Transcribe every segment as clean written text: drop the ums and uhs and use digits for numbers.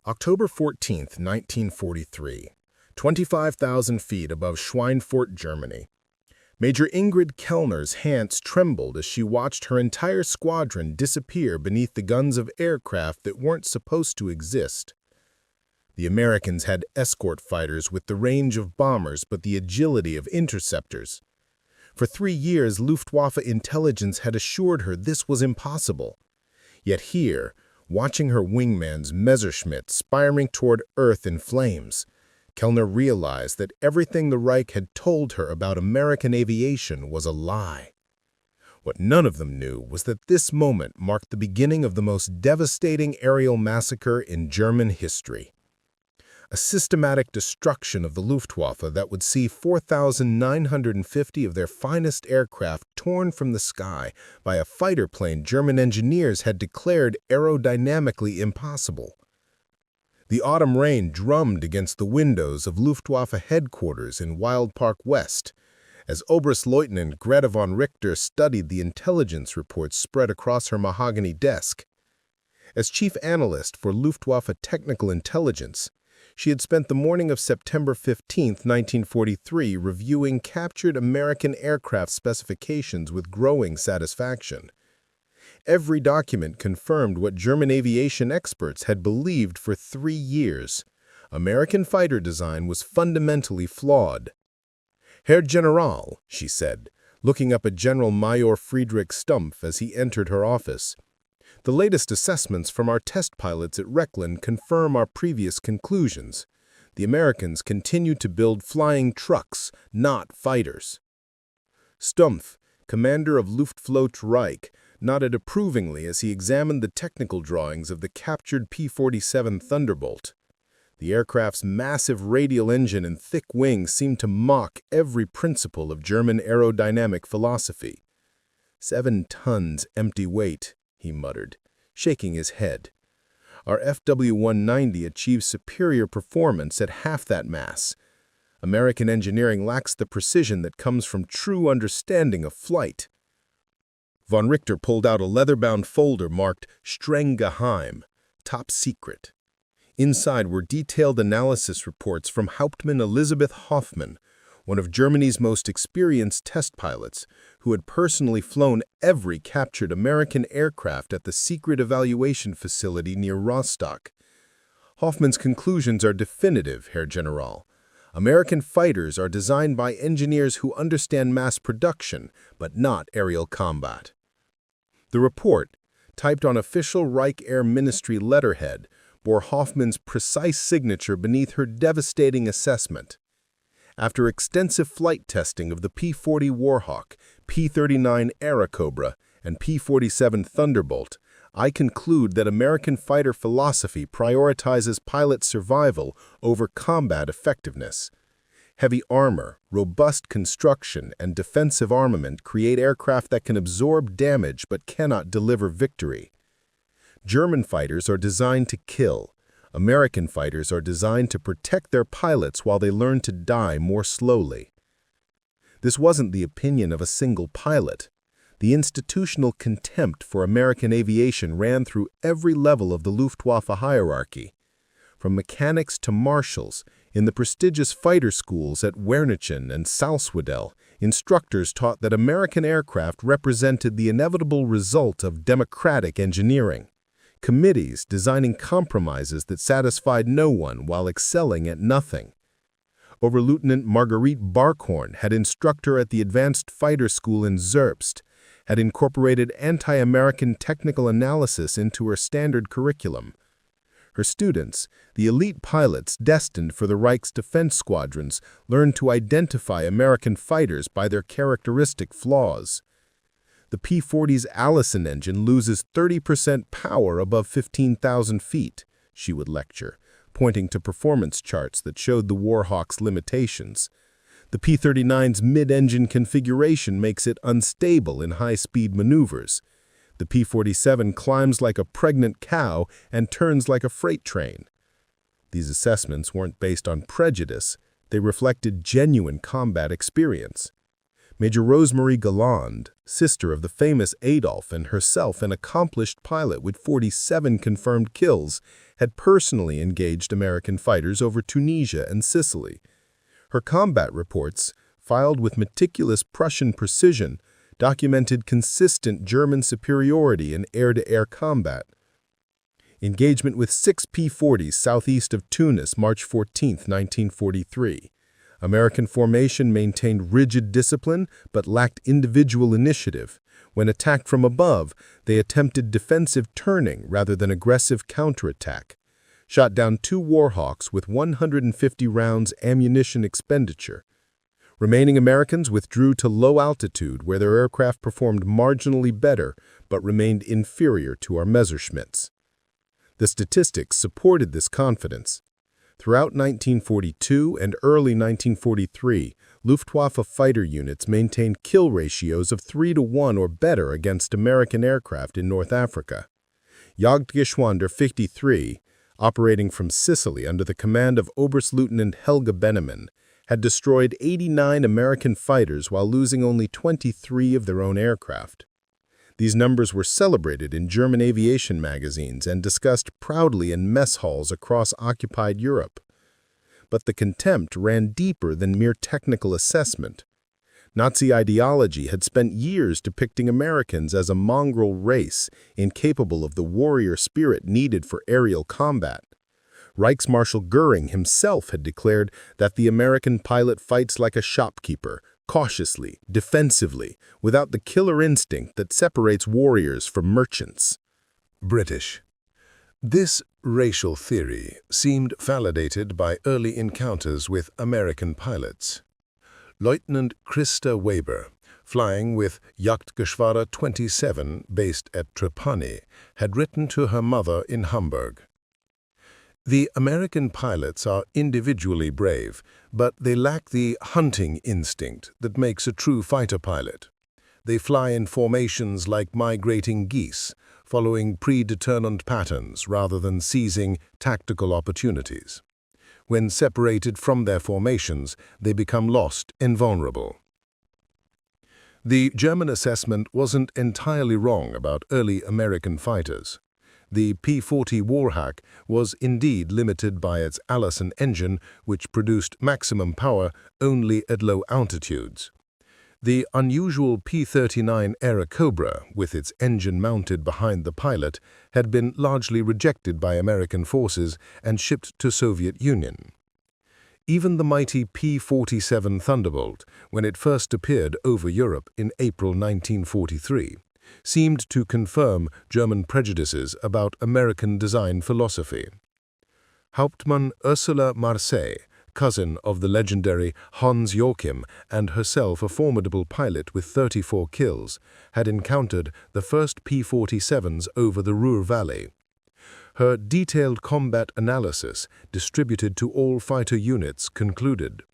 October 14, 1943, 25,000 feet above Schweinfurt, Germany. Major Ingrid Kellner's hands trembled as she watched her entire squadron disappear beneath the guns of aircraft that weren't supposed to exist. The Americans had escort fighters with the range of bombers but the agility of interceptors. For 3 years, Luftwaffe intelligence had assured her this was impossible. Yet here, watching her wingman's Messerschmitt spiring toward Earth in flames, Kellner realized that everything the Reich had told her about American aviation was a lie. What none of them knew was that this moment marked the beginning of the most devastating aerial massacre in German history. A systematic destruction of the Luftwaffe that would see 4,950 of their finest aircraft torn from the sky by a fighter plane German engineers had declared aerodynamically impossible. The autumn rain drummed against the windows of Luftwaffe headquarters in Wild Park West, as Oberstleutnant Greta von Richter studied the intelligence reports spread across her mahogany desk. As chief analyst for Luftwaffe Technical Intelligence, she had spent the morning of September 15, 1943, reviewing captured American aircraft specifications with growing satisfaction. Every document confirmed what German aviation experts had believed for 3 years. American fighter design was fundamentally flawed. "Herr General," she said, looking up at General Major Friedrich Stumpf as he entered her office, "the latest assessments from our test pilots at Reckland confirm our previous conclusions. The Americans continue to build flying trucks, not fighters." Stumpf, commander of Luftwaffe Reich, nodded approvingly as he examined the technical drawings of the captured P-47 Thunderbolt. The aircraft's massive radial engine and thick wings seemed to mock every principle of German aerodynamic philosophy. 7 tons empty weight, he muttered, shaking his head. Our FW-190 achieves superior performance at half that mass. American engineering lacks the precision that comes from true understanding of flight. Von Richter pulled out a leather-bound folder marked Streng Geheim, top secret. Inside were detailed analysis reports from Hauptmann Elisabeth Hoffmann, one of Germany's most experienced test pilots, who had personally flown every captured American aircraft at the secret evaluation facility near Rostock. Hoffmann's conclusions are definitive, Herr General. American fighters are designed by engineers who understand mass production, but not aerial combat. The report, typed on official Reich Air Ministry letterhead, bore Hoffmann's precise signature beneath her devastating assessment. After extensive flight testing of the P-40 Warhawk, P-39 Airacobra, and P-47 Thunderbolt, I conclude that American fighter philosophy prioritizes pilot survival over combat effectiveness. Heavy armor, robust construction, and defensive armament create aircraft that can absorb damage but cannot deliver victory. German fighters are designed to kill. American fighters are designed to protect their pilots while they learn to die more slowly. This wasn't the opinion of a single pilot. The institutional contempt for American aviation ran through every level of the Luftwaffe hierarchy. From mechanics to marshals, in the prestigious fighter schools at Wernichen and Salzwedel, instructors taught that American aircraft represented the inevitable result of democratic engineering. Committees designing compromises that satisfied no one while excelling at nothing. Oberleutnant Marguerite Barkhorn, head instructor at the Advanced Fighter School in Zerbst, had incorporated anti-American technical analysis into her standard curriculum. Her students, the elite pilots destined for the Reich's defense squadrons, learned to identify American fighters by their characteristic flaws. The P-40's Allison engine loses 30% power above 15,000 feet, she would lecture, pointing to performance charts that showed the Warhawk's limitations. The P-39's mid-engine configuration makes it unstable in high-speed maneuvers. The P-47 climbs like a pregnant cow and turns like a freight train. These assessments weren't based on prejudice. They reflected genuine combat experience. Major Rosemary Galland, sister of the famous Adolf and herself an accomplished pilot with 47 confirmed kills, had personally engaged American fighters over Tunisia and Sicily. Her combat reports, filed with meticulous Prussian precision, documented consistent German superiority in air-to-air combat. Engagement with 6 P-40s southeast of Tunis, March 14, 1943. American formation maintained rigid discipline but lacked individual initiative. When attacked from above, they attempted defensive turning rather than aggressive counterattack. Shot down 2 Warhawks with 150 rounds ammunition expenditure. Remaining Americans withdrew to low altitude where their aircraft performed marginally better but remained inferior to our Messerschmitts. The statistics supported this confidence. Throughout 1942 and early 1943, Luftwaffe fighter units maintained kill ratios of 3-to-1 or better against American aircraft in North Africa. Jagdgeschwader 53, operating from Sicily under the command of Oberstleutnant Helge Bennemann, had destroyed 89 American fighters while losing only 23 of their own aircraft. These numbers were celebrated in German aviation magazines and discussed proudly in mess halls across occupied Europe. But the contempt ran deeper than mere technical assessment. Nazi ideology had spent years depicting Americans as a mongrel race incapable of the warrior spirit needed for aerial combat. Reichsmarshal Goering himself had declared that the American pilot fights like a shopkeeper, cautiously, defensively, without the killer instinct that separates warriors from merchants. British. This racial theory seemed validated by early encounters with American pilots. Lieutenant Christa Weber, flying with Jagdgeschwader 27 based at Trapani, had written to her mother in Hamburg. The American pilots are individually brave, but they lack the hunting instinct that makes a true fighter pilot. They fly in formations like migrating geese, following predetermined patterns rather than seizing tactical opportunities. When separated from their formations, they become lost and vulnerable. The German assessment wasn't entirely wrong about early American fighters. The P-40 Warhawk was indeed limited by its Allison engine, which produced maximum power only at low altitudes. The unusual P-39 Airacobra, with its engine mounted behind the pilot, had been largely rejected by American forces and shipped to Soviet Union. Even the mighty P-47 Thunderbolt, when it first appeared over Europe in April 1943, seemed to confirm German prejudices about American design philosophy. Hauptmann Ursula Marseille, cousin of the legendary Hans Joachim and herself a formidable pilot with 34 kills, had encountered the first P-47s over the Ruhr Valley. Her detailed combat analysis, distributed to all fighter units, concluded,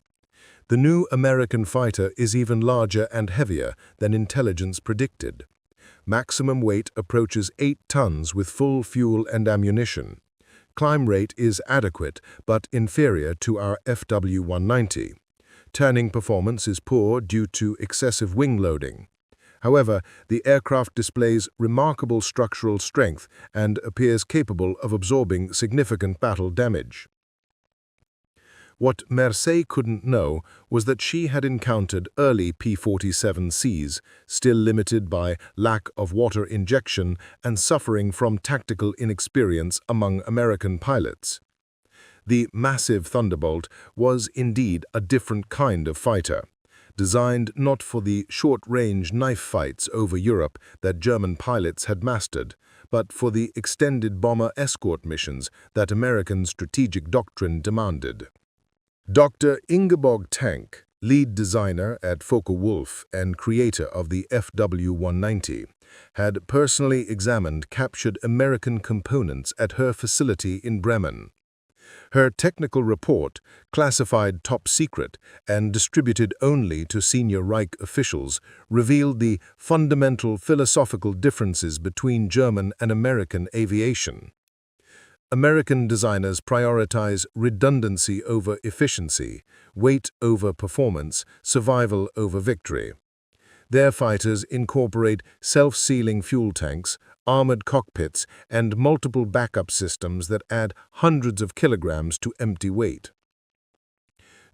"The new American fighter is even larger and heavier than intelligence predicted. Maximum weight approaches 8 tons with full fuel and ammunition. Climb rate is adequate but inferior to our FW-190. Turning performance is poor due to excessive wing loading. However, the aircraft displays remarkable structural strength and appears capable of absorbing significant battle damage." What Marseille couldn't know was that she had encountered early P-47Cs, still limited by lack of water injection and suffering from tactical inexperience among American pilots. The massive Thunderbolt was indeed a different kind of fighter, designed not for the short-range knife fights over Europe that German pilots had mastered, but for the extended bomber escort missions that American strategic doctrine demanded. Dr. Ingeborg Tank, lead designer at Focke-Wulf and creator of the FW-190, had personally examined captured American components at her facility in Bremen. Her technical report, classified top secret and distributed only to senior Reich officials, revealed the fundamental philosophical differences between German and American aviation. American designers prioritize redundancy over efficiency, weight over performance, survival over victory. Their fighters incorporate self-sealing fuel tanks, armored cockpits, and multiple backup systems that add hundreds of kilograms to empty weight.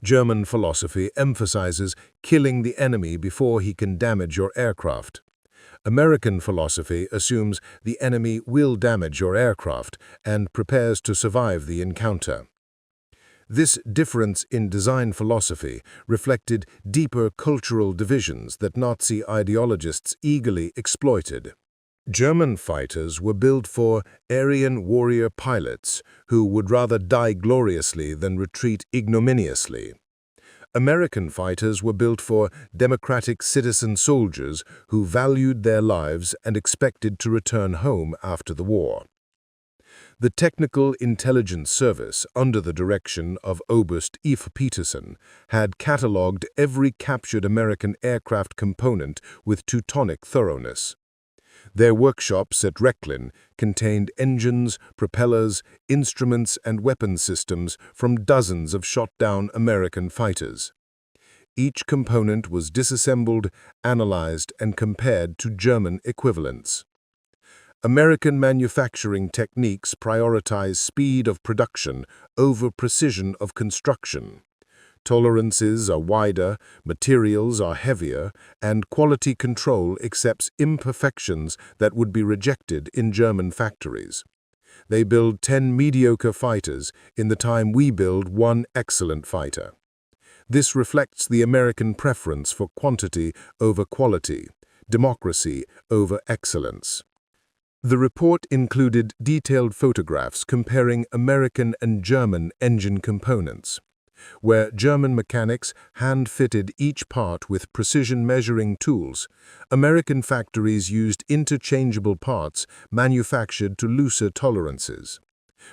German philosophy emphasizes killing the enemy before he can damage your aircraft. American philosophy assumes the enemy will damage your aircraft and prepares to survive the encounter. This difference in design philosophy reflected deeper cultural divisions that Nazi ideologists eagerly exploited. German fighters were built for Aryan warrior pilots who would rather die gloriously than retreat ignominiously. American fighters were built for democratic citizen soldiers who valued their lives and expected to return home after the war. The Technical Intelligence Service, under the direction of Oberst Eve Peterson, had catalogued every captured American aircraft component with Teutonic thoroughness. Their workshops at Rechlin contained engines, propellers, instruments, and weapon systems from dozens of shot-down American fighters. Each component was disassembled, analyzed, and compared to German equivalents. American manufacturing techniques prioritize speed of production over precision of construction. Tolerances are wider, materials are heavier, and quality control accepts imperfections that would be rejected in German factories. They build 10 mediocre fighters in the time we build one excellent fighter. This reflects the American preference for quantity over quality, democracy over excellence. The report included detailed photographs comparing American and German engine components, where German mechanics hand-fitted each part with precision measuring tools. American factories used interchangeable parts manufactured to looser tolerances.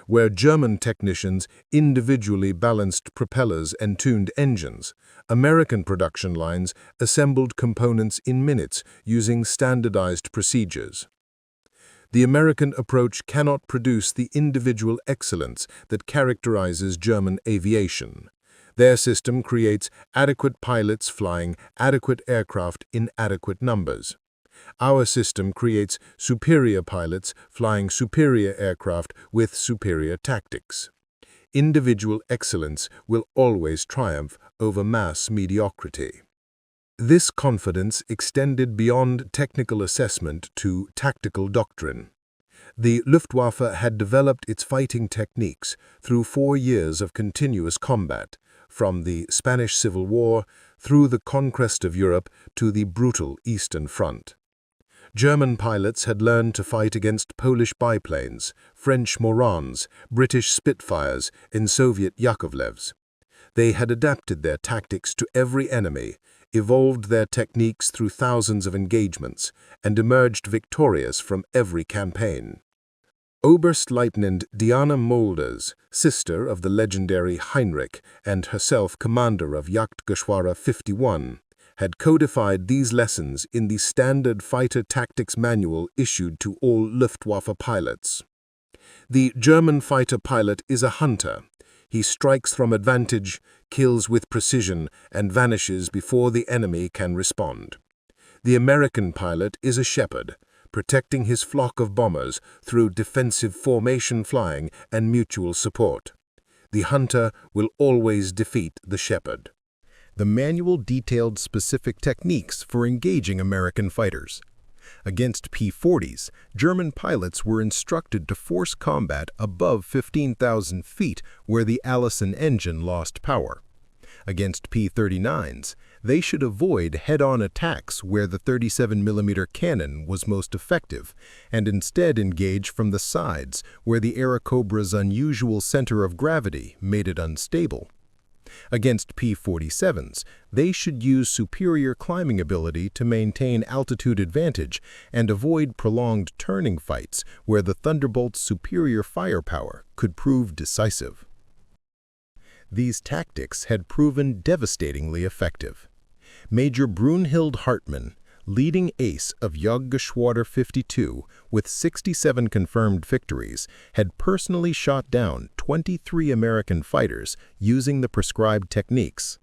Where German technicians individually balanced propellers and tuned engines, American production lines assembled components in minutes using standardized procedures. The American approach cannot produce the individual excellence that characterizes German aviation. Their system creates adequate pilots flying adequate aircraft in adequate numbers. Our system creates superior pilots flying superior aircraft with superior tactics. Individual excellence will always triumph over mass mediocrity. This confidence extended beyond technical assessment to tactical doctrine. The Luftwaffe had developed its fighting techniques through 4 years of continuous combat, from the Spanish Civil War through the conquest of Europe to the brutal Eastern Front. German pilots had learned to fight against Polish biplanes, French Morans, British Spitfires, and Soviet Yakovlevs. They had adapted their tactics to every enemy, evolved their techniques through thousands of engagements, and emerged victorious from every campaign. Oberstleutnant Diana Molders, sister of the legendary Heinrich and herself commander of Jagdgeschwader 51, had codified these lessons in the standard fighter tactics manual issued to all Luftwaffe pilots. The German fighter pilot is a hunter. He strikes from advantage, kills with precision, and vanishes before the enemy can respond. The American pilot is a shepherd, protecting his flock of bombers through defensive formation flying and mutual support. The hunter will always defeat the shepherd. The manual detailed specific techniques for engaging American fighters. Against P-40s, German pilots were instructed to force combat above 15,000 feet where the Allison engine lost power. Against P-39s, they should avoid head-on attacks where the 37mm cannon was most effective, and instead engage from the sides where the Aerocobra's unusual center of gravity made it unstable. Against P-47s, they should use superior climbing ability to maintain altitude advantage and avoid prolonged turning fights where the Thunderbolt's superior firepower could prove decisive. These tactics had proven devastatingly effective. Major Brunhild Hartmann, leading ace of Jagdgeschwader 52 with 67 confirmed victories, had personally shot down 23 American fighters using the prescribed techniques.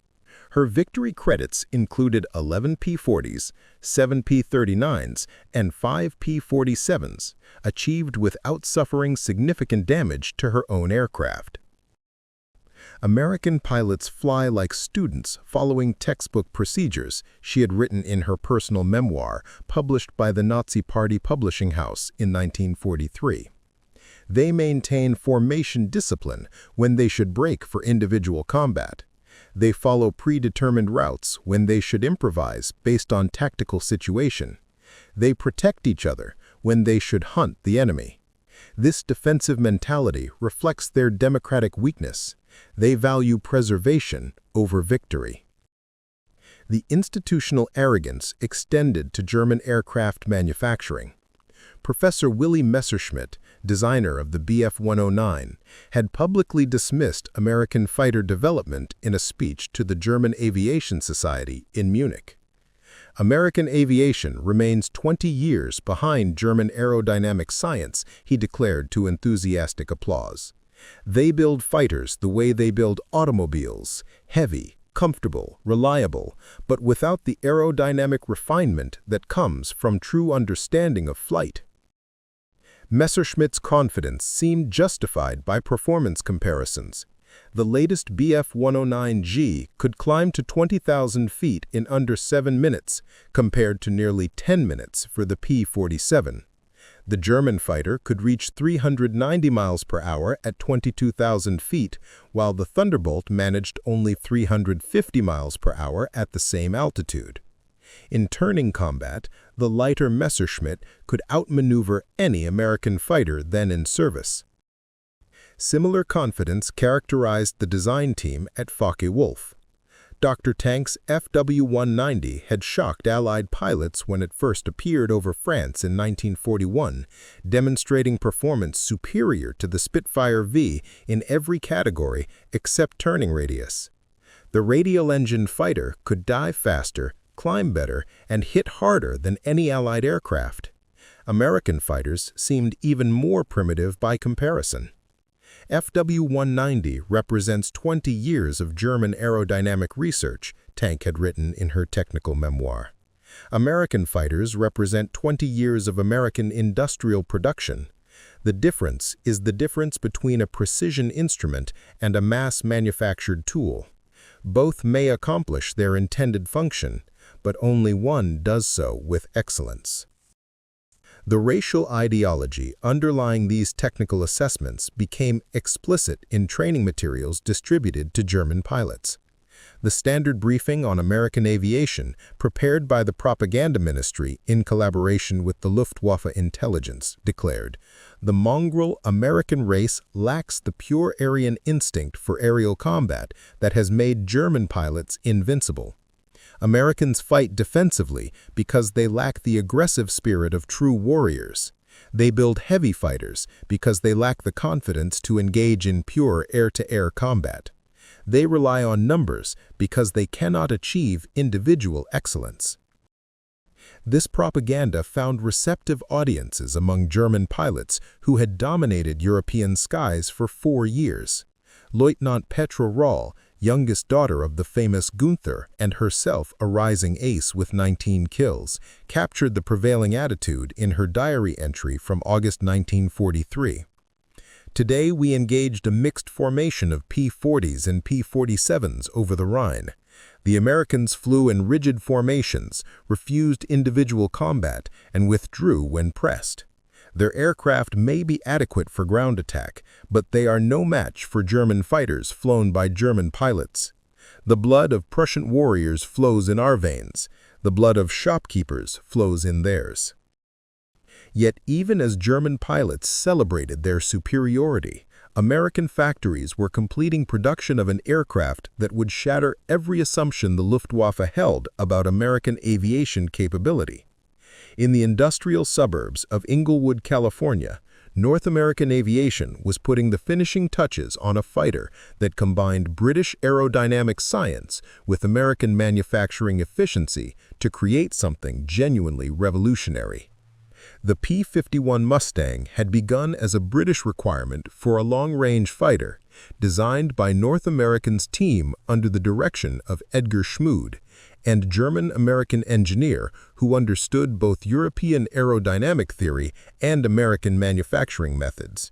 Her victory credits included 11 P-40s, 7 P-39s, and 5 P-47s, achieved without suffering significant damage to her own aircraft. American pilots fly like students following textbook procedures, she had written in her personal memoir, published by the Nazi Party publishing house in 1943. They maintain formation discipline when they should break for individual combat. They follow predetermined routes when they should improvise based on tactical situation. They protect each other when they should hunt the enemy. This defensive mentality reflects their democratic weakness. They value preservation over victory. The institutional arrogance extended to German aircraft manufacturing. Professor Willy Messerschmitt, designer of the Bf-109, had publicly dismissed American fighter development in a speech to the German Aviation Society in Munich. American aviation remains 20 years behind German aerodynamic science, he declared to enthusiastic applause. They build fighters the way they build automobiles, heavy, comfortable, reliable, but without the aerodynamic refinement that comes from true understanding of flight. Messerschmitt's confidence seemed justified by performance comparisons. The latest Bf-109G could climb to 20,000 feet in under 7 minutes, compared to nearly 10 minutes for the P-47. The German fighter could reach 390 miles per hour at 22,000 feet, while the Thunderbolt managed only 350 miles per hour at the same altitude. In turning combat, the lighter Messerschmitt could outmaneuver any American fighter then in service. Similar confidence characterized the design team at Focke-Wulf. Dr. Tank's FW-190 had shocked Allied pilots when it first appeared over France in 1941, demonstrating performance superior to the Spitfire V in every category except turning radius. The radial-engined fighter could dive faster, climb better, and hit harder than any Allied aircraft. American fighters seemed even more primitive by comparison. FW-190 represents 20 years of German aerodynamic research, Tank had written in her technical memoir. American fighters represent 20 years of American industrial production. The difference is the difference between a precision instrument and a mass-manufactured tool. Both may accomplish their intended function, but only one does so with excellence. The racial ideology underlying these technical assessments became explicit in training materials distributed to German pilots. The standard briefing on American aviation, prepared by the propaganda ministry in collaboration with the Luftwaffe intelligence, declared, "The mongrel American race lacks the pure Aryan instinct for aerial combat that has made German pilots invincible. Americans fight defensively because they lack the aggressive spirit of true warriors. They build heavy fighters because they lack the confidence to engage in pure air-to-air combat. They rely on numbers because they cannot achieve individual excellence." This propaganda found receptive audiences among German pilots who had dominated European skies for 4 years. Lieutenant Petra Rall, youngest daughter of the famous Gunther and herself a rising ace with 19 kills, captured the prevailing attitude in her diary entry from August 1943. "Today we engaged a mixed formation of P-40s and P-47s over the Rhine. The Americans flew in rigid formations, refused individual combat, and withdrew when pressed. Their aircraft may be adequate for ground attack, but they are no match for German fighters flown by German pilots. The blood of Prussian warriors flows in our veins. The blood of shopkeepers flows in theirs." Yet even as German pilots celebrated their superiority, American factories were completing production of an aircraft that would shatter every assumption the Luftwaffe held about American aviation capability. In the industrial suburbs of Inglewood, California, North American aviation was putting the finishing touches on a fighter that combined British aerodynamic science with American manufacturing efficiency to create something genuinely revolutionary. The P-51 Mustang had begun as a British requirement for a long-range fighter, designed by North American's team under the direction of Edgar Schmude, and German-American engineer who understood both European aerodynamic theory and American manufacturing methods.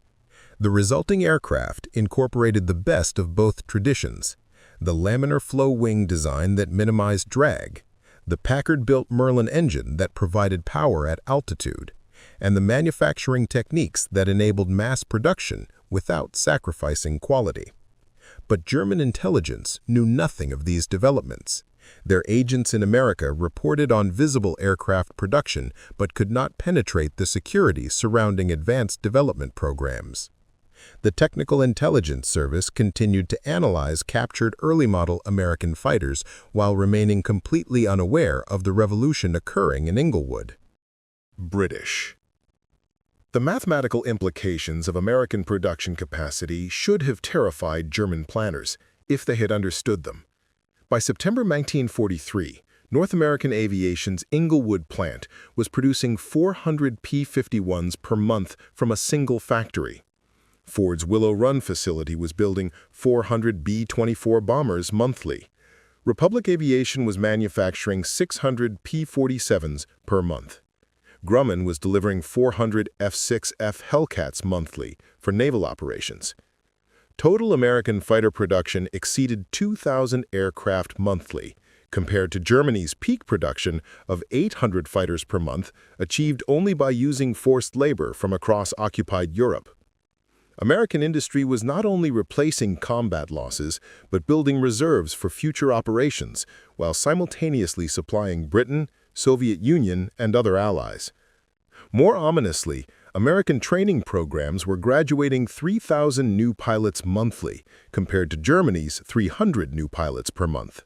The resulting aircraft incorporated the best of both traditions: the laminar flow wing design that minimized drag, the Packard-built Merlin engine that provided power at altitude, and the manufacturing techniques that enabled mass production without sacrificing quality. But German intelligence knew nothing of these developments. Their agents in America reported on visible aircraft production but could not penetrate the security surrounding advanced development programs. The Technical Intelligence Service continued to analyze captured early-model American fighters while remaining completely unaware of the revolution occurring in Inglewood. British. The mathematical implications of American production capacity should have terrified German planners if they had understood them. By September 1943, North American Aviation's Inglewood plant was producing 400 P-51s per month from a single factory. Ford's Willow Run facility was building 400 B-24 bombers monthly. Republic Aviation was manufacturing 600 P-47s per month. Grumman was delivering 400 F-6F Hellcats monthly for naval operations. Total American fighter production exceeded 2,000 aircraft monthly, compared to Germany's peak production of 800 fighters per month, achieved only by using forced labor from across occupied Europe. American industry was not only replacing combat losses, but building reserves for future operations, while simultaneously supplying Britain, Soviet Union, and other allies. More ominously, American training programs were graduating 3,000 new pilots monthly, compared to Germany's 300 new pilots per month.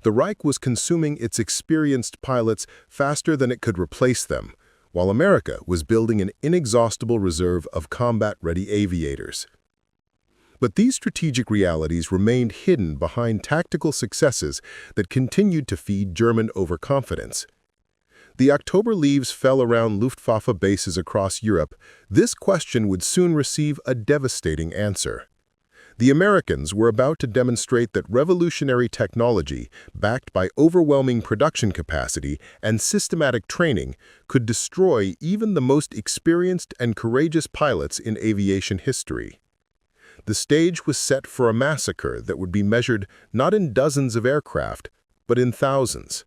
The Reich was consuming its experienced pilots faster than it could replace them, while America was building an inexhaustible reserve of combat-ready aviators. But these strategic realities remained hidden behind tactical successes that continued to feed German overconfidence. The October leaves fell around Luftwaffe bases across Europe. This question would soon receive a devastating answer. The Americans were about to demonstrate that revolutionary technology, backed by overwhelming production capacity and systematic training, could destroy even the most experienced and courageous pilots in aviation history. The stage was set for a massacre that would be measured not in dozens of aircraft, but in thousands.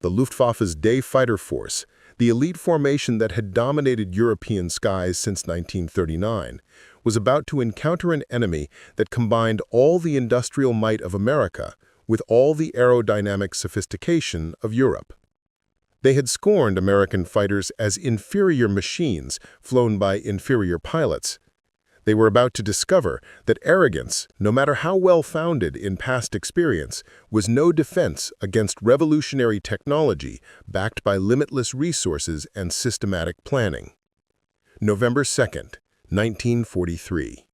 The Luftwaffe's day fighter force, the elite formation that had dominated European skies since 1939, was about to encounter an enemy that combined all the industrial might of America with all the aerodynamic sophistication of Europe. They had scorned American fighters as inferior machines flown by inferior pilots. They were about to discover that arrogance, no matter how well-founded in past experience, was no defense against revolutionary technology backed by limitless resources and systematic planning. November 2nd, 1943.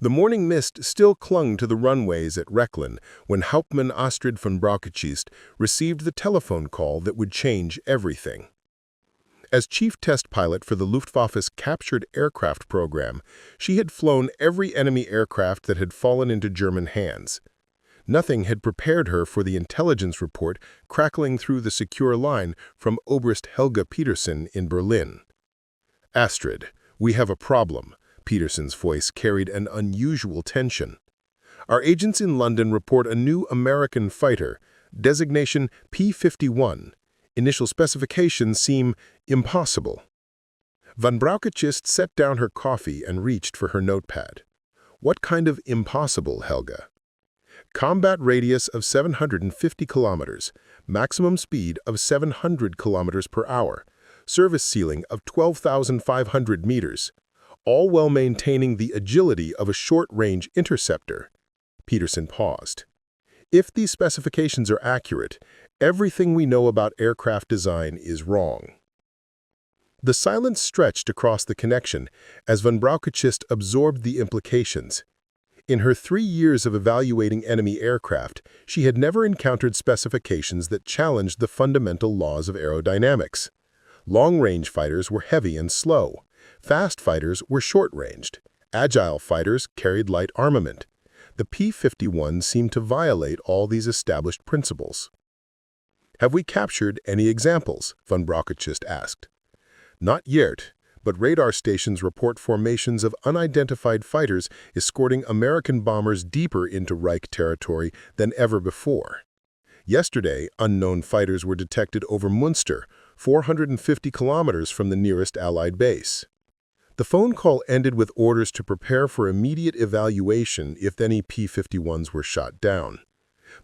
The morning mist still clung to the runways at Rechlin when Hauptmann Astrid von Brauchitschist received the telephone call that would change everything. As chief test pilot for the Luftwaffe's captured aircraft program, she had flown every enemy aircraft that had fallen into German hands. Nothing had prepared her for the intelligence report crackling through the secure line from Oberst Helga Petersen in Berlin. "Astrid, we have a problem." Petersen's voice carried an unusual tension. "Our agents in London report a new American fighter, designation P-51. Initial specifications seem impossible." Von Brauchitschist set down her coffee and reached for her notepad. "What kind of impossible, Helga?" "Combat radius of 750 kilometers, maximum speed of 700 kilometers per hour, service ceiling of 12,500 meters, all while maintaining the agility of a short-range interceptor." Petersen paused. "If these specifications are accurate, everything we know about aircraft design is wrong." The silence stretched across the connection as von Brauchitschist absorbed the implications. In her 3 years of evaluating enemy aircraft, she had never encountered specifications that challenged the fundamental laws of aerodynamics. Long-range fighters were heavy and slow. Fast fighters were short-ranged. Agile fighters carried light armament. The P-51s seemed to violate all these established principles. "Have we captured any examples?" von Brockhachist asked. "Not yet, but radar stations report formations of unidentified fighters escorting American bombers deeper into Reich territory than ever before. Yesterday, unknown fighters were detected over Münster, 450 kilometers from the nearest Allied base." The phone call ended with orders to prepare for immediate evaluation if any P-51s were shot down.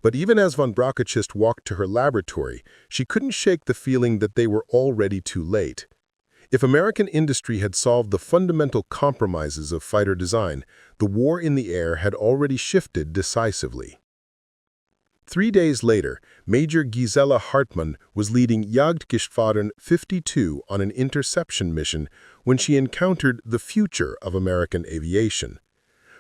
But even as von Brockhachist walked to her laboratory, she couldn't shake the feeling that they were already too late. If American industry had solved the fundamental compromises of fighter design, the war in the air had already shifted decisively. 3 days later, Major Gisela Hartmann was leading Jagdgeschwader 52 on an interception mission when she encountered the future of American aviation.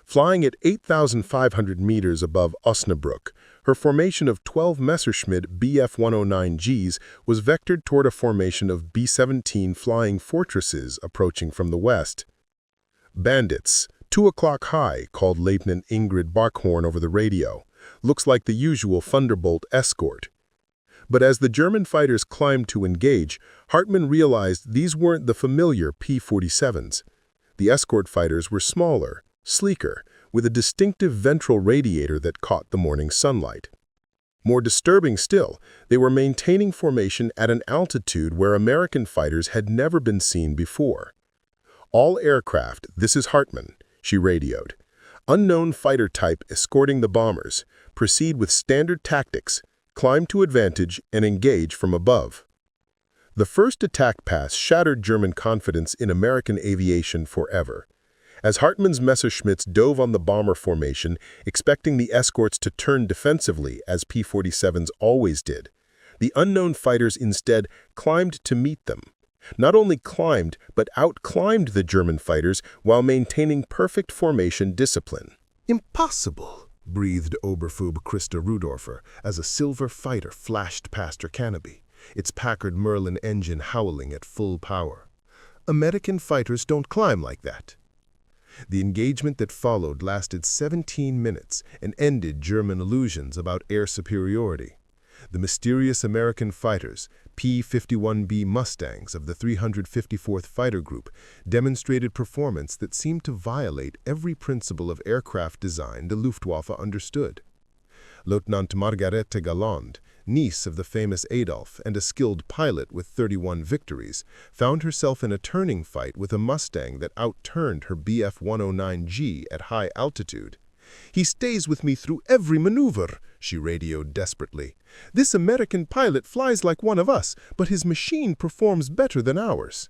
Flying at 8,500 meters above Osnabrück, her formation of 12 Messerschmitt Bf-109Gs was vectored toward a formation of B-17 Flying Fortresses approaching from the west. "Bandits, 2 o'clock high," called Lieutenant Ingrid Barkhorn over the radio. "Looks like the usual Thunderbolt escort." But as the German fighters climbed to engage, Hartmann realized these weren't the familiar P-47s. The escort fighters were smaller, sleeker, with a distinctive ventral radiator that caught the morning sunlight. More disturbing still, they were maintaining formation at an altitude where American fighters had never been seen before. "All aircraft, this is Hartmann," she radioed. "Unknown fighter type escorting the bombers. Proceed with standard tactics. Climb to advantage and engage from above." The first attack pass shattered German confidence in American aviation forever. As Hartmann's Messerschmitts dove on the bomber formation, expecting the escorts to turn defensively as P-47s always did, the unknown fighters instead climbed to meet them. Not only climbed, but outclimbed the German fighters while maintaining perfect formation discipline. "Impossible," breathed Oberfub Christa Rudorfer as a silver fighter flashed past her canopy, its Packard Merlin engine howling at full power. "American fighters don't climb like that." The engagement that followed lasted 17 minutes and ended German illusions about air superiority. The mysterious American fighters, P-51B Mustangs of the 354th Fighter Group, demonstrated performance that seemed to violate every principle of aircraft design the Luftwaffe understood. Lieutenant Margarete Galland, niece of the famous Adolf and a skilled pilot with 31 victories, found herself in a turning fight with a Mustang that outturned her Bf-109G at high altitude. "He stays with me through every maneuver," she radioed desperately. "This American pilot flies like one of us, but his machine performs better than ours."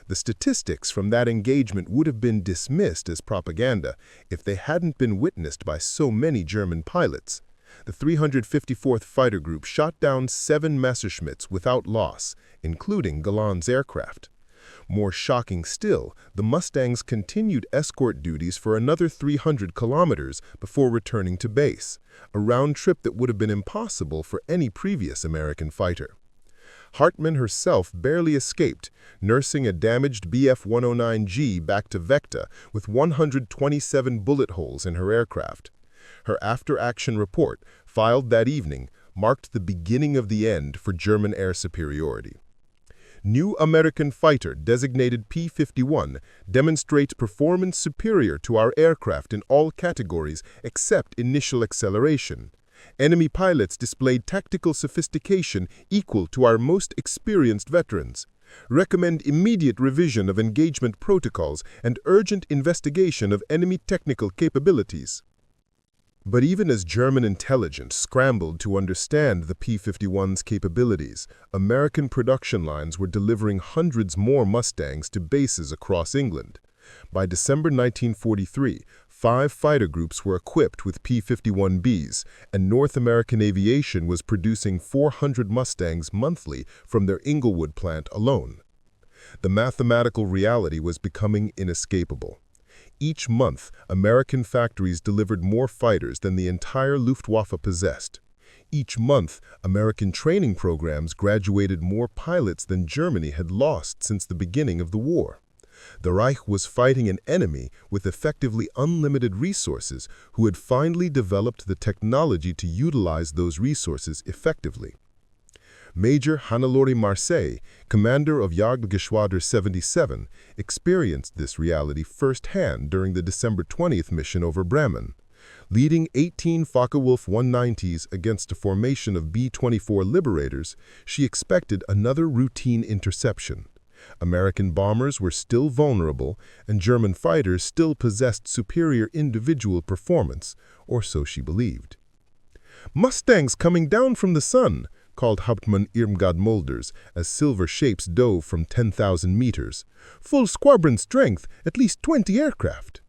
The statistics from that engagement would have been dismissed as propaganda if they hadn't been witnessed by so many German pilots. The 354th Fighter Group shot down 7 Messerschmitts without loss, including Galland's aircraft. More shocking still, the Mustangs continued escort duties for another 300 kilometers before returning to base, a round trip that would have been impossible for any previous American fighter. Hartmann herself barely escaped, nursing a damaged Bf-109G back to Vechta with 127 bullet holes in her aircraft. Her after-action report, filed that evening, marked the beginning of the end for German air superiority. "New American fighter designated P-51 demonstrates performance superior to our aircraft in all categories except initial acceleration. Enemy pilots displayed tactical sophistication equal to our most experienced veterans. Recommend immediate revision of engagement protocols and urgent investigation of enemy technical capabilities." But even as German intelligence scrambled to understand the P-51's capabilities, American production lines were delivering hundreds more Mustangs to bases across England. By December 1943, 5 fighter groups were equipped with P-51Bs, and North American aviation was producing 400 Mustangs monthly from their Inglewood plant alone. The mathematical reality was becoming inescapable. Each month, American factories delivered more fighters than the entire Luftwaffe possessed. Each month, American training programs graduated more pilots than Germany had lost since the beginning of the war. The Reich was fighting an enemy with effectively unlimited resources who had finally developed the technology to utilize those resources effectively. Major Hannelore Marseille, commander of Jagdgeschwader 77, experienced this reality firsthand during the December 20th mission over Bremen. Leading 18 Focke-Wulf 190s against a formation of B-24 Liberators, she expected another routine interception. American bombers were still vulnerable, and German fighters still possessed superior individual performance, or so she believed. "Mustangs coming down from the sun," called Hauptmann Irmgard Mulders as silver shapes dove from 10,000 meters. "Full squadron strength, at least 20 aircraft."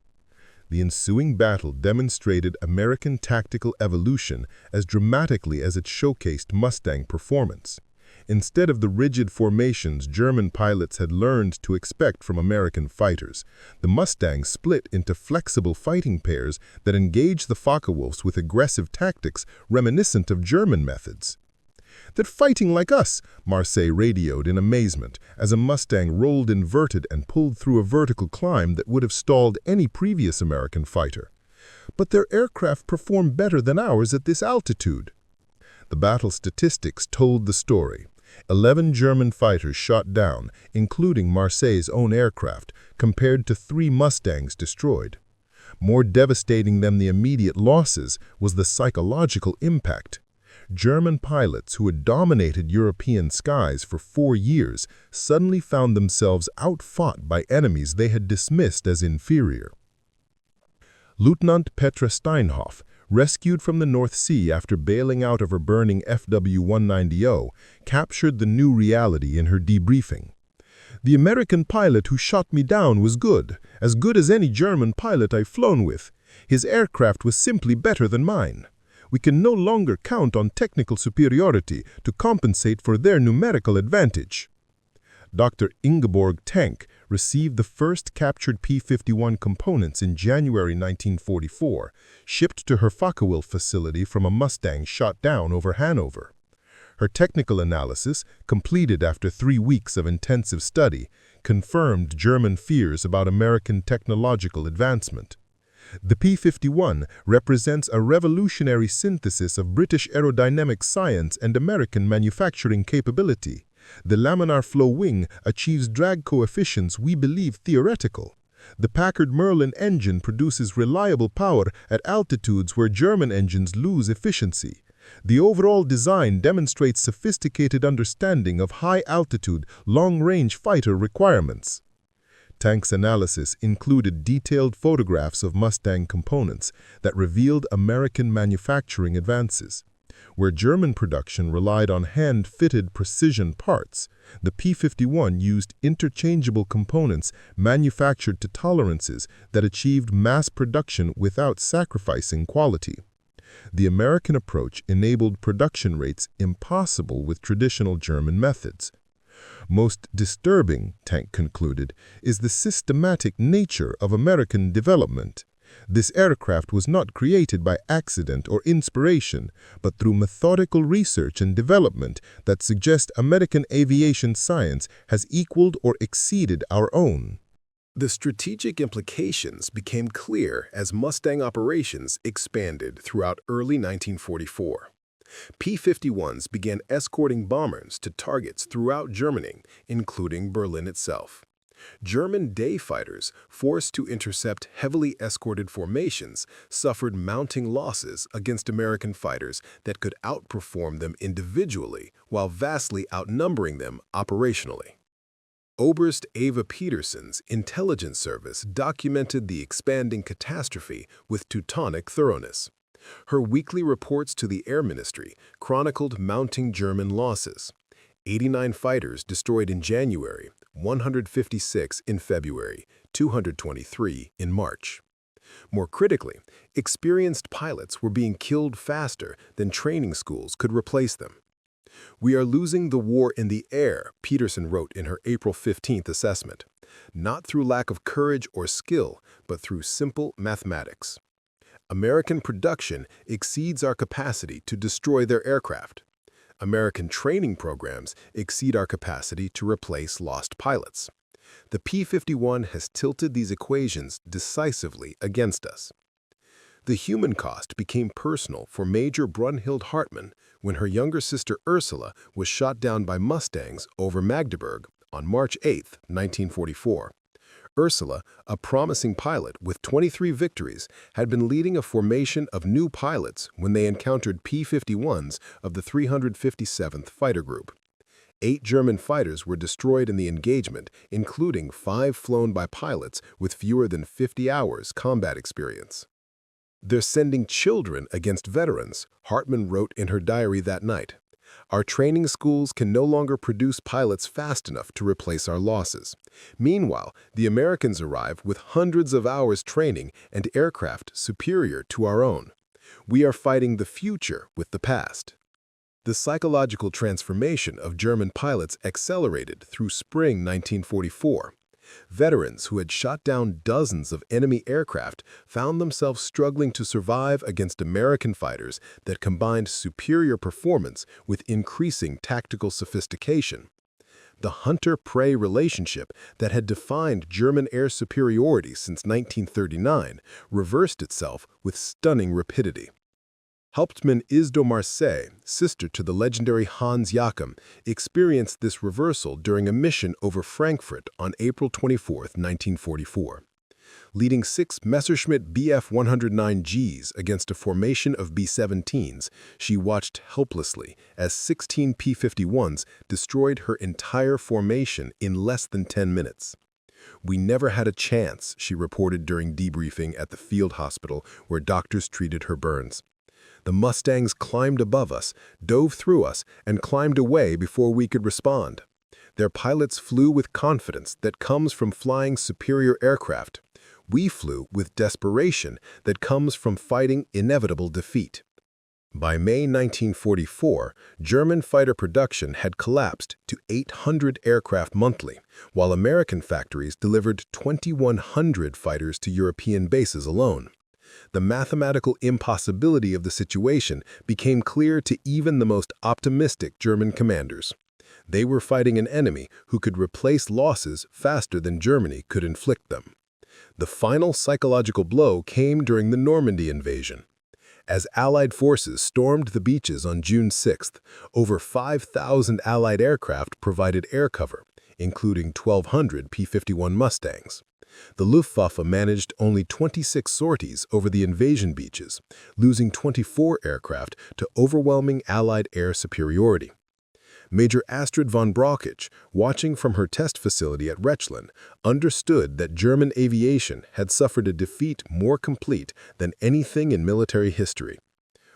The ensuing battle demonstrated American tactical evolution as dramatically as it showcased Mustang performance. Instead of the rigid formations German pilots had learned to expect from American fighters, the Mustangs split into flexible fighting pairs that engaged the Focke-Wulfs with aggressive tactics reminiscent of German methods. "They're fighting like us," Marseille radioed in amazement as a Mustang rolled inverted and pulled through a vertical climb that would have stalled any previous American fighter. "But their aircraft perform better than ours at this altitude." The battle statistics told the story. 11 German fighters shot down, including Marseille's own aircraft, compared to 3 Mustangs destroyed. More devastating than the immediate losses was the psychological impact. German pilots who had dominated European skies for 4 years suddenly found themselves outfought by enemies they had dismissed as inferior. Lieutenant Petra Steinhoff, rescued from the North Sea after bailing out of her burning FW-190O, captured the new reality in her debriefing. "The American pilot who shot me down was good as any German pilot I've flown with. His aircraft was simply better than mine. We can no longer count on technical superiority to compensate for their numerical advantage." Dr. Ingeborg Tank received the first captured P-51 components in January 1944, shipped to her Focke-Wulf facility from a Mustang shot down over Hanover. Her technical analysis, completed after 3 weeks of intensive study, confirmed German fears about American technological advancement. The P-51 represents a revolutionary synthesis of British aerodynamic science and American manufacturing capability. The laminar flow wing achieves drag coefficients we believe theoretical. The Packard Merlin engine produces reliable power at altitudes where German engines lose efficiency. The overall design demonstrates sophisticated understanding of high-altitude, long-range fighter requirements. Tank's analysis included detailed photographs of Mustang components that revealed American manufacturing advances. Where German production relied on hand-fitted precision parts, the P-51 used interchangeable components manufactured to tolerances that achieved mass production without sacrificing quality. The American approach enabled production rates impossible with traditional German methods. Most disturbing, Tank concluded, is the systematic nature of American development. This aircraft was not created by accident or inspiration, but through methodical research and development that suggest American aviation science has equaled or exceeded our own. The strategic implications became clear as Mustang operations expanded throughout early 1944. P-51s began escorting bombers to targets throughout Germany, including Berlin itself. German day fighters, forced to intercept heavily escorted formations, suffered mounting losses against American fighters that could outperform them individually while vastly outnumbering them operationally. Oberst Eva Peterson's intelligence service documented the expanding catastrophe with Teutonic thoroughness. Her weekly reports to the Air Ministry chronicled mounting German losses. 89 fighters destroyed in January, 156 in February, 223 in March. More critically, experienced pilots were being killed faster than training schools could replace them. "We are losing the war in the air," Peterson wrote in her April 15th assessment, "not through lack of courage or skill, but through simple mathematics. American production exceeds our capacity to destroy their aircraft. American training programs exceed our capacity to replace lost pilots. The P-51 has tilted these equations decisively against us. The human cost became personal for Major Brunhild Hartmann when her younger sister Ursula was shot down by Mustangs over Magdeburg on March 8, 1944. Ursula, a promising pilot with 23 victories, had been leading a formation of new pilots when they encountered P-51s of the 357th Fighter Group. 8 German fighters were destroyed in the engagement, including 5 flown by pilots with fewer than 50 hours combat experience. "They're sending children against veterans," Hartmann wrote in her diary that night. "Our training schools can no longer produce pilots fast enough to replace our losses." Meanwhile, the Americans arrive with hundreds of hours training and aircraft superior to our own. We are fighting the future with the past. The psychological transformation of German pilots accelerated through spring 1944. Veterans who had shot down dozens of enemy aircraft found themselves struggling to survive against American fighters that combined superior performance with increasing tactical sophistication. The hunter-prey relationship that had defined German air superiority since 1939 reversed itself with stunning rapidity. Hauptmann Isdo Marseille, sister to the legendary Hans Joachim, experienced this reversal during a mission over Frankfurt on April 24, 1944. Leading 6 Messerschmitt Bf-109Gs against a formation of B-17s, she watched helplessly as 16 P-51s destroyed her entire formation in less than 10 minutes. "We never had a chance," she reported during debriefing at the field hospital where doctors treated her burns. "The Mustangs climbed above us, dove through us, and climbed away before we could respond. Their pilots flew with confidence that comes from flying superior aircraft. We flew with desperation that comes from fighting inevitable defeat." By May 1944, German fighter production had collapsed to 800 aircraft monthly, while American factories delivered 2,100 fighters to European bases alone. The mathematical impossibility of the situation became clear to even the most optimistic German commanders. They were fighting an enemy who could replace losses faster than Germany could inflict them. The final psychological blow came during the Normandy invasion. As Allied forces stormed the beaches on June 6, over 5,000 Allied aircraft provided air cover, including 1,200 P-51 Mustangs. The Luftwaffe managed only 26 sorties over the invasion beaches, losing 24 aircraft to overwhelming Allied air superiority. Major Astrid von Brauchitsch, watching from her test facility at Rechlin, understood that German aviation had suffered a defeat more complete than anything in military history.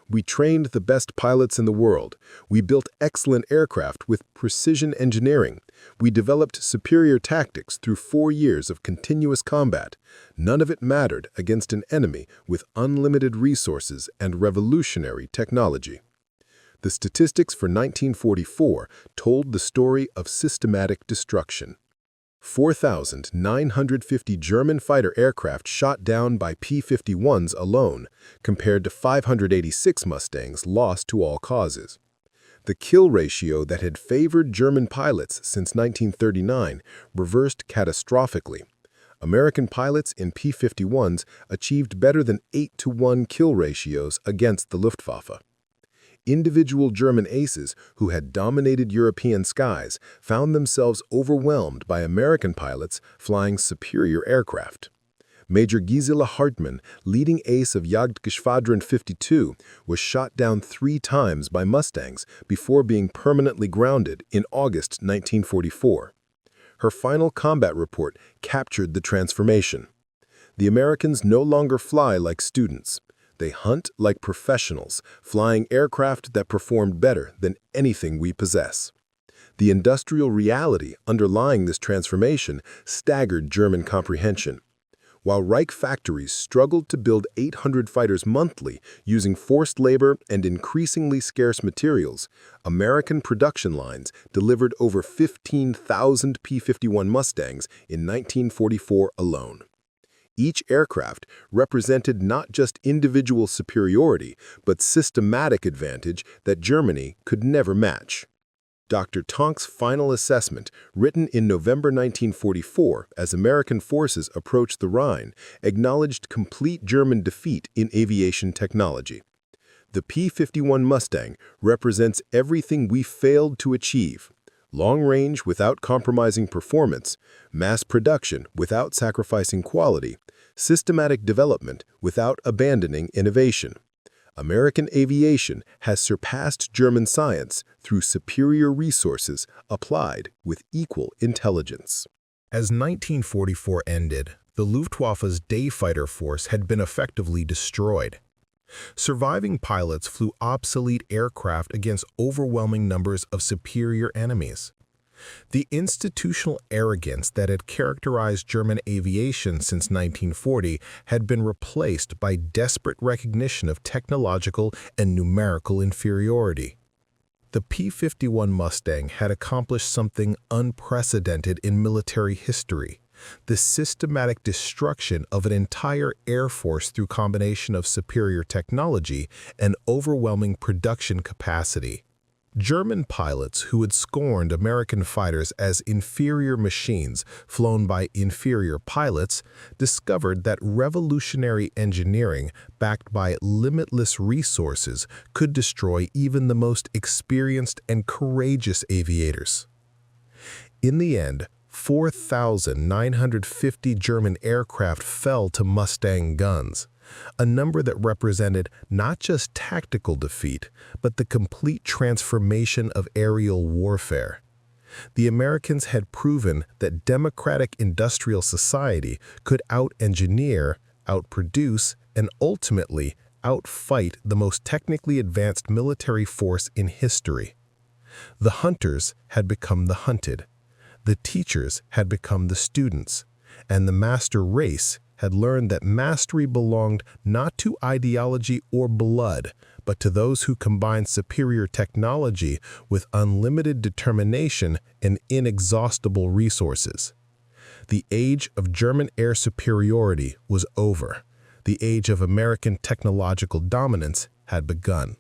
"We trained the best pilots in the world. We built excellent aircraft with precision engineering. We developed superior tactics through 4 years of continuous combat. None of it mattered against an enemy with unlimited resources and revolutionary technology." The statistics for 1944 told the story of systematic destruction. 4,950 German fighter aircraft shot down by P-51s alone, compared to 586 Mustangs lost to all causes. The kill ratio that had favored German pilots since 1939 reversed catastrophically. American pilots in P-51s achieved better than 8-to-1 kill ratios against the Luftwaffe. Individual German aces who had dominated European skies found themselves overwhelmed by American pilots flying superior aircraft. Major Gisela Hartmann, leading ace of Jagdgeschwadron 52, was shot down 3 times by Mustangs before being permanently grounded in August 1944. Her final combat report captured the transformation. "The Americans no longer fly like students. They hunt like professionals, flying aircraft that performed better than anything we possess." The industrial reality underlying this transformation staggered German comprehension. While Reich factories struggled to build 800 fighters monthly using forced labor and increasingly scarce materials, American production lines delivered over 15,000 P-51 Mustangs in 1944 alone. Each aircraft represented not just individual superiority, but systematic advantage that Germany could never match. Dr. Tonk's final assessment, written in November 1944 as American forces approached the Rhine, acknowledged complete German defeat in aviation technology. The P-51 Mustang represents everything we failed to achieve: long range without compromising performance, mass production without sacrificing quality, systematic development without abandoning innovation. American aviation has surpassed German science through superior resources applied with equal intelligence. As 1944 ended, the Luftwaffe's day fighter force had been effectively destroyed. Surviving pilots flew obsolete aircraft against overwhelming numbers of superior enemies. The institutional arrogance that had characterized German aviation since 1940 had been replaced by desperate recognition of technological and numerical inferiority. The P-51 Mustang had accomplished something unprecedented in military history: the systematic destruction of an entire air force through combination of superior technology and overwhelming production capacity. German pilots who had scorned American fighters as inferior machines flown by inferior pilots discovered that revolutionary engineering backed by limitless resources could destroy even the most experienced and courageous aviators. In the end, 4,950 German aircraft fell to Mustang guns, a number that represented not just tactical defeat, but the complete transformation of aerial warfare. The Americans had proven that democratic industrial society could out-engineer, outproduce, and ultimately outfight the most technically advanced military force in history. The hunters had become the hunted. The teachers had become the students, and the master race had learned that mastery belonged not to ideology or blood, but to those who combined superior technology with unlimited determination and inexhaustible resources. The age of German air superiority was over. The age of American technological dominance had begun.